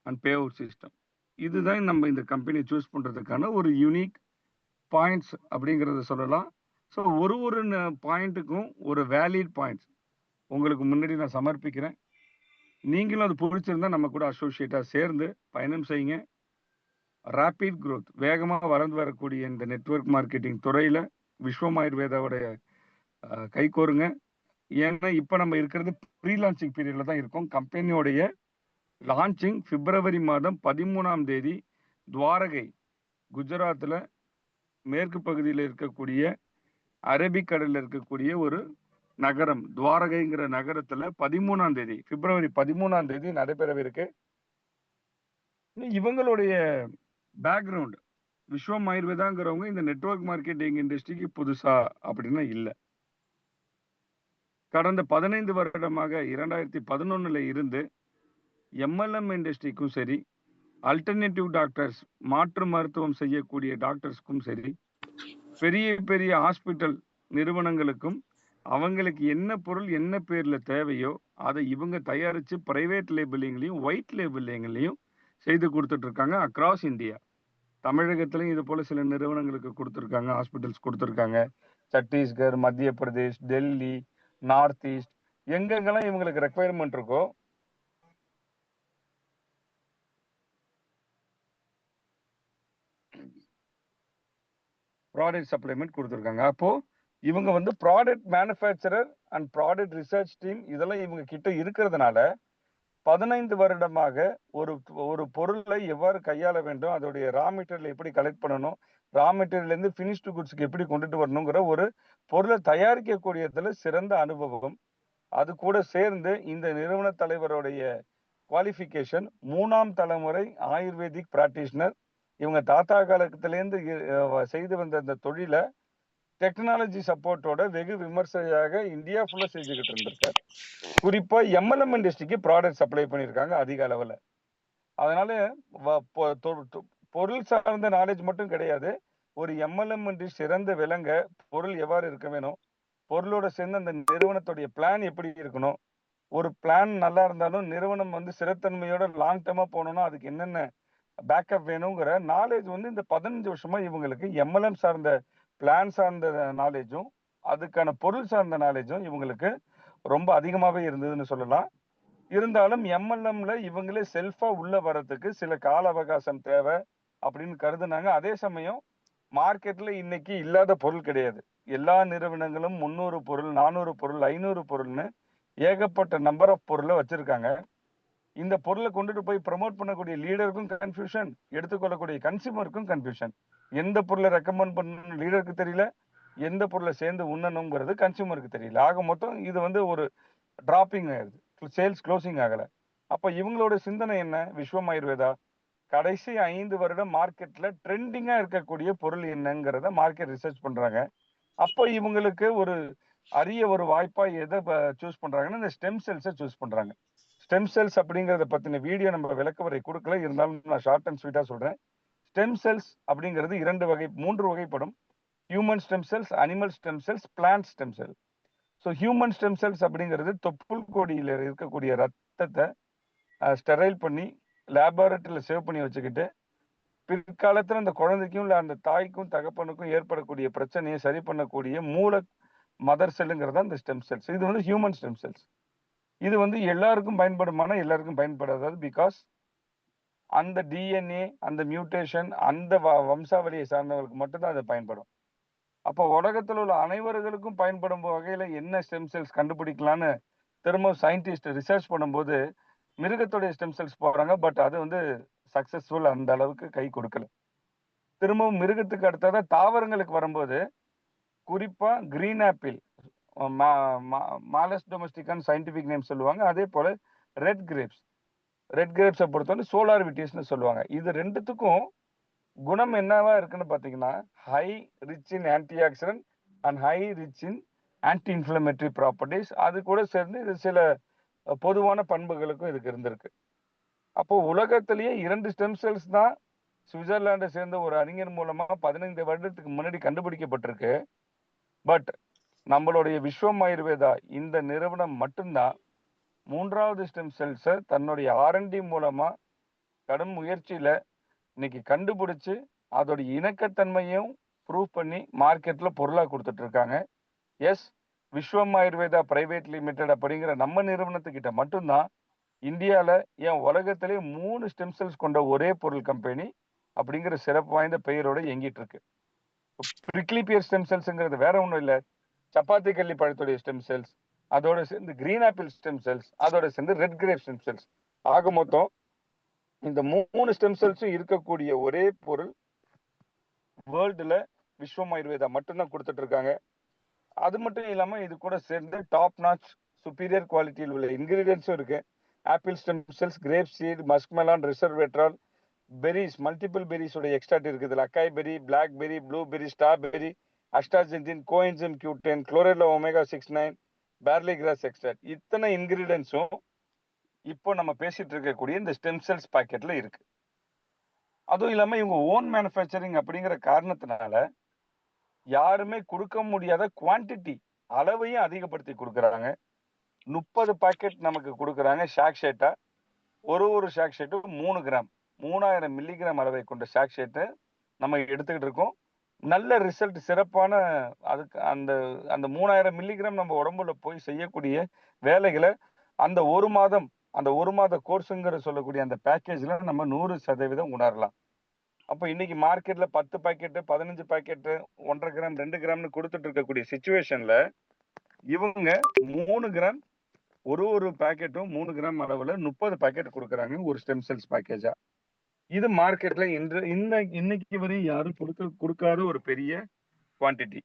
And pay out system. இதுதான் நம்ம இந்த கம்பெனி சூஸ் பண்றதுக்கான ஒரு யூனிக் பாயிண்ட்ஸ் அப்படிங்கிறத சொல்லலாம். ஸோ ஒரு பாயிண்ட்டுக்கும் ஒரு வேலிட் பாயிண்ட்ஸ் உங்களுக்கு முன்னாடி நான் சமர்ப்பிக்கிறேன். நீங்களும் அது பிடிச்சிருந்தா நம்ம கூட அசோசியேட்டா சேர்ந்து பயணம் செய்யுங்க. ரேபிட் growth வேகமாக வளர்ந்து வரக்கூடிய இந்த நெட்வொர்க் மார்க்கெட்டிங் துறையில விஸ்வம் ஆயுர்வேதாவுடைய கை கோருங்க. ஏன்னா இப்ப நம்ம இருக்கிறது ப்ரீ லான்ச்சிங் பீரியட்ல தான் இருக்கோம். கம்பெனியோடைய லான்ச்சிங் பிப்ரவரி மாதம் 13ஆம் தேதி துவாரகை குஜராத்ல மேற்கு பகுதியில் இருக்கக்கூடிய அரபிக்கடலில் இருக்கக்கூடிய ஒரு நகரம் துவாரகைங்கிற நகரத்துல 13ஆம் தேதி பிப்ரவரி 13ஆம் தேதி நடைபெறவிருக்கு. இவங்களுடைய பேக்ரவுண்ட் விஸ்வம் ஆயுர்வேதாங்கிறவங்க இந்த நெட்வொர்க் மார்க்கெட்டிங் இண்டஸ்ட்ரிக்கு புதுசா அப்படின்னா இல்லை. கடந்த 15 வருடமாக 2011 இருந்து எம்எல்எம் இண்டஸ்ட்ரிக்கும் சரி, அல்டர்னேட்டிவ் டாக்டர்ஸ் மாற்று மருத்துவம் செய்யக்கூடிய டாக்டர்ஸ்க்கும் சரி, பெரிய பெரிய ஹாஸ்பிட்டல் நிறுவனங்களுக்கும் அவங்களுக்கு என்ன பொருள் என்ன பேர்ல தேவையோ அதை இவங்க தயாரிச்சு பிரைவேட் லேபிளிங்லையும் ஒயிட் லேபிளிங்லையும் செய்து கொடுத்துட்டு இருக்காங்க அக்ராஸ் இந்தியா. தமிழகத்திலையும் இது போல சில நிறுவனங்களுக்கு கொடுத்துருக்காங்க, ஹாஸ்பிட்டல்ஸ் கொடுத்துருக்காங்க. சத்தீஸ்கர், மத்திய பிரதேஷ், டெல்லி, நார்த் ஈஸ்ட் எங்கெங்கெல்லாம் இவங்களுக்கு ரெக்குவயர்மெண்ட் இருக்கோ ப்ராடக்ட் சப்ளைமெண்ட் கொடுத்துருக்காங்க. அப்போ இவங்க வந்து product manufacturer and product research team இதெல்லாம் இவங்க கிட்ட இருக்கிறதுனால 15 வருடமாக ஒரு ஒரு பொருளை எவ்வாறு கையாள வேண்டும், அதோடைய ரா மெட்டீரியல் எப்படி கலெக்ட் பண்ணணும், ரா மெட்டீரியல் இருந்து ஃபினிஷ்டு குட்ஸ்க்கு எப்படி கொண்டுட்டு வரணுங்கிற ஒரு பொருளை தயாரிக்கக்கூடியதுல சிறந்த அனுபவம். அது கூட சேர்ந்து இந்த நிறுவன தலைவருடைய குவாலிஃபிகேஷன் 3ஆம் தலைமுறை ஆயுர்வேதிக் பிராக்டிஷனர். இவங்க தாத்தா காலத்திலேருந்து செய்து வந்த இந்த தொழிலை டெக்னாலஜி சப்போர்ட்டோட வெகு விமர்சையாக இந்தியா ஃபுல்லா செஞ்சுக்கிட்டு இருந்திருக்காரு. குறிப்பா எம்எல்எம் இண்டஸ்ட்ரிக்கு ப்ராடக்ட் சப்ளை பண்ணியிருக்காங்க அதிக அளவுல. அதனால பொருள் சார்ந்த நாலேஜ் மட்டும் கிடையாது, ஒரு எம்எல்எம் இண்டஸ்ட்ரி சிறந்த விளங்க பொருள் எவ்வாறு இருக்க வேணும், பொருளோட சேர்ந்து அந்த நிறுவனத்துடைய பிளான் எப்படி இருக்கணும், ஒரு பிளான் நல்லா இருந்தாலும் நிறுவனம் வந்து ஸ்திரத்தன்மையோட லாங் டேர்மா போகணும்னா அதுக்கு என்னென்ன பேக்கப் வேணுங்கிற நாலேஜ் வந்து இந்த 15 வருஷமா இவங்களுக்கு எம்எல்எம் சார்ந்த பிளான் சார்ந்த நாலேஜும் அதுக்கான பொருள் சார்ந்த நாலேஜும் இவங்களுக்கு ரொம்ப அதிகமாவே இருந்ததுன்னு சொல்லலாம். இருந்தாலும் எம்எல்எம்ல இவங்களே செல்ஃபா உள்ள வர்றதுக்கு சில கால அவகாசம் தேவை அப்படின்னு கருதுனாங்க. அதே சமயம் மார்க்கெட்ல இன்னைக்கு இல்லாத பொருள் கிடையாது. எல்லா நிறுவனங்களும் 300 பொருள், 400 பொருள், 500 பொருள்னு ஏகப்பட்ட நம்பர் ஆஃப் பொருளை வச்சிருக்காங்க. இந்த பொருளை கொண்டுட்டு போய் ப்ரமோட் பண்ணக்கூடிய லீடருக்கும் கன்ஃபியூஷன், எடுத்துக்கொள்ளக்கூடிய கன்சியூமருக்கும் கன்ஃபியூஷன். எந்த பொருளை ரெக்கமெண்ட் பண்ணணும் லீடருக்கு தெரியல, எந்த பொருளை சேர்ந்து உண்ணணுங்கிறது கன்சியூமருக்கு தெரியல. ஆக மொத்தம் இது வந்து ஒரு டிராப்பிங் ஆகுது, சேல்ஸ் க்ளோசிங் ஆகல. அப்ப இவங்களோட சிந்தனை என்ன, விஸ்வம் ஆயுர்வேதா கடைசி 5 வருடம் மார்க்கெட்ல ட்ரெண்டிங்கா இருக்கக்கூடிய பொருள் என்னங்கிறத மார்க்கெட் ரிசர்ச் பண்றாங்க. அப்போ இவங்களுக்கு ஒரு அரிய ஒரு வாய்ப்பா எதை சூஸ் பண்றாங்கன்னா இந்த ஸ்டெம் செல்ஸை சூஸ் பண்றாங்க. ஸ்டெம் செல்ஸ் அப்படிங்கறத பத்தின வீடியோ நம்ம விளக்கவரை கொடுக்கல, இருந்தாலும் நான் ஷார்ட் அண்ட் ஸ்வீட்டா சொல்றேன். ஸ்டெம் செல்ஸ் அப்படிங்கிறது 3 வகைப்படும். Human stem cells, animal stem cells, plant stem cell. So human stem cells அப்படிங்கிறது தொப்புள் கொடியில இருக்கக்கூடிய ரத்தத்தை ஸ்டெரைல் பண்ணி லேபரட்டரியில சேவ் பண்ணி வச்சுக்கிட்டு பிற்காலத்துல அந்த குழந்தைக்கும் இல்ல அந்த தாய்க்கும் தகப்பனுக்கும் ஏற்படக்கூடிய பிரச்சனையை சரி பண்ணக்கூடிய மூல மதர் செல்லுங்கிறது அந்த ஸ்டெம் செல்ஸ். இது வந்து ஹியூமன் ஸ்டெம் செல்ஸ். இது வந்து எல்லாருக்கும் பயன்படுமானா எல்லாருக்கும் பயன்படாது. பிகாஸ் அந்த டிஎன்ஏ, அந்த மியூட்டேஷன், அந்த வம்சாவளியை சார்ந்தவர்களுக்கு மட்டும்தான் அது பயன்படும். அப்போ உலகத்தில் உள்ள அனைவர்களுக்கும் பயன்படும் வகையில என்ன ஸ்டெம் செல்ஸ் கண்டுபிடிக்கலான்னு திரும்ப சயின்டிஸ்ட் ரிசர்ச் பண்ணும்போது மிருகத்துடைய ஸ்டெம் செல்ஸ் போடுறாங்க. பட் அது வந்து சக்சஸ்ஃபுல் அந்த அளவுக்கு கை கொடுக்கல. திரும்பவும் மிருகத்துக்கு அடுத்ததா தாவரங்களுக்கு வரும்போது குறிப்பா கிரீன் ஆப்பிள், மாலஸ் டொமஸ்டிகான்னு சயின்டிபிக் நேம் சொல்லுவாங்க. அதே போல ரெட் கிரேப்ஸை பொறுத்தவரை சோலார் விட்டிஸ்னு சொல்லுவாங்க. இது ரெண்டுத்துக்கும் குணம் என்னவா இருக்குன்னு பாத்தீங்கன்னா high rich in anti accident and high rich in anti inflammatory properties. அது கூட சேர்ந்து இது சில பொதுவான பண்புகளுக்கும் இதுக்கு இருந்திருக்கு. அப்போ உலகத்திலேயே 2 ஸ்டெம் செல்ஸ் தான் சுவிட்சர்லாண்டை சேர்ந்த ஒரு அறிஞர் மூலமா 15 வருடத்துக்கு முன்னாடி கண்டுபிடிக்கப்பட்டிருக்கு. பட் நம்மளுடைய விஸ்வம் ஆயுர்வேதா இந்த நிறுவனம் மட்டும்தான் 3வது ஸ்டெம் செல்ஸை தன்னுடைய R&D மூலமா கடும் முயற்சியில இன்னைக்கு கண்டுபிடிச்சு அதோட இணக்கத்தன்மையும் ப்ரூவ் பண்ணி மார்க்கெட்ல பொருளா கொடுத்துட்டு இருக்காங்க. எஸ், விஸ்வம் ஆயுர்வேதா பிரைவேட் லிமிடெட் அப்படிங்கிற நம்ம நிறுவனத்துக்கிட்ட மட்டும்தான் இந்தியால, ஏன் உலகத்திலே 3 ஸ்டெம் செல்ஸ் கொண்ட ஒரே பொருள் கம்பெனி அப்படிங்கிற சிறப்பு வாய்ந்த பெயரோட இயங்கிட்டு இருக்கு. பிரிக்லி பியர் ஸ்டெம் செல்ஸ்ங்கிறது வேற ஒண்ணும் இல்ல. சப்பாத்தி கள்ளி பழத்துடைய ஸ்டெம் செல்ஸ், அதோட சேர்ந்து கிரீன் ஆப்பிள் ஸ்டெம் செல்ஸ், அதோட சேர்ந்து ரெட் கிரேப் ஸ்டெம் செல்ஸ். ஆக மொத்தம் இந்த 3 ஸ்டெம் செல்ஸும் இருக்கக்கூடிய ஒரே பொருள் வேர்ல்டுல விஸ்வம் ஆயுர்வேதா மட்டும்தான் கொடுத்துட்டு இருக்காங்க. அது மட்டும் இல்லாம இது கூட சேர்ந்து டாப் நாச் சுப்பீரியர் குவாலிட்டியில் உள்ள இன்கிரீடியன்ஸும் இருக்கு. Apple stem cells, grape seed, muskmelon, resveratrol, berries, multiple berries உடைய எக்ஸ்ட்ராக்ட் இருக்குது. Acai berry, blackberry, blueberry, strawberry, astaxanthin, coenzyme Q10, chlorella omega 69, barley grass extract. இத்தனை இன்கிரீடியன்ஸும் இப்போ நம்ம பேசிட்டு இருக்கக்கூடிய இந்த ஸ்டெம் செல்ஸ் பாக்கெட்ல இருக்கு. அதுவும் இல்லாம இவங்க ஓன் மேனுஃபேக்சரிங் அப்படிங்கிற காரணத்தினால யாருமே கொடுக்க முடியாத குவான்டிட்டி, அளவையும் அதிகப்படுத்தி கொடுக்கறாங்க. 30 பாக்கெட் நமக்கு கொடுக்கறாங்க ஷேக்ஷேட்டா. ஒரு ஷேக்ஷேட்டும் 3 கிராம், 3000 மில்லிகிராம் அளவை கொண்ட ஷேக்ஷேட்டை நம்ம எடுத்துக்கிட்டு இருக்கோம். நல்ல ரிசல்ட், சிறப்பான அதுக்கு அந்த அந்த 3000 மில்லிகிராம் நம்ம உடம்புல போய் செய்யக்கூடிய வேலைகளை அந்த 1 மாதம், அந்த 1 மாத கோர்ஸுங்கிற சொல்லக்கூடிய அந்த பேக்கேஜ்ல நம்ம 100% உணரலாம். அப்ப இன்னைக்கு மார்க்கெட்ல 10 பாக்கெட், 15 பாக்கெட், 1.5 கிராம், 2 கிராம்னு கொடுத்துட்டு இருக்கக்கூடிய சிச்சுவேஷன்ல இவங்க 3 கிராம், ஒரு பாக்கெட்டும் 3 கிராம் அளவுல 30 பாக்கெட் கொடுக்கறாங்க ஒரு ஸ்டெம் செல்ஸ் பேக்கேஜா. இது மார்க்கெட்ல இன்னைக்கு வரை யாரும் கொடுக்காத ஒரு பெரிய குவான்டிட்டி.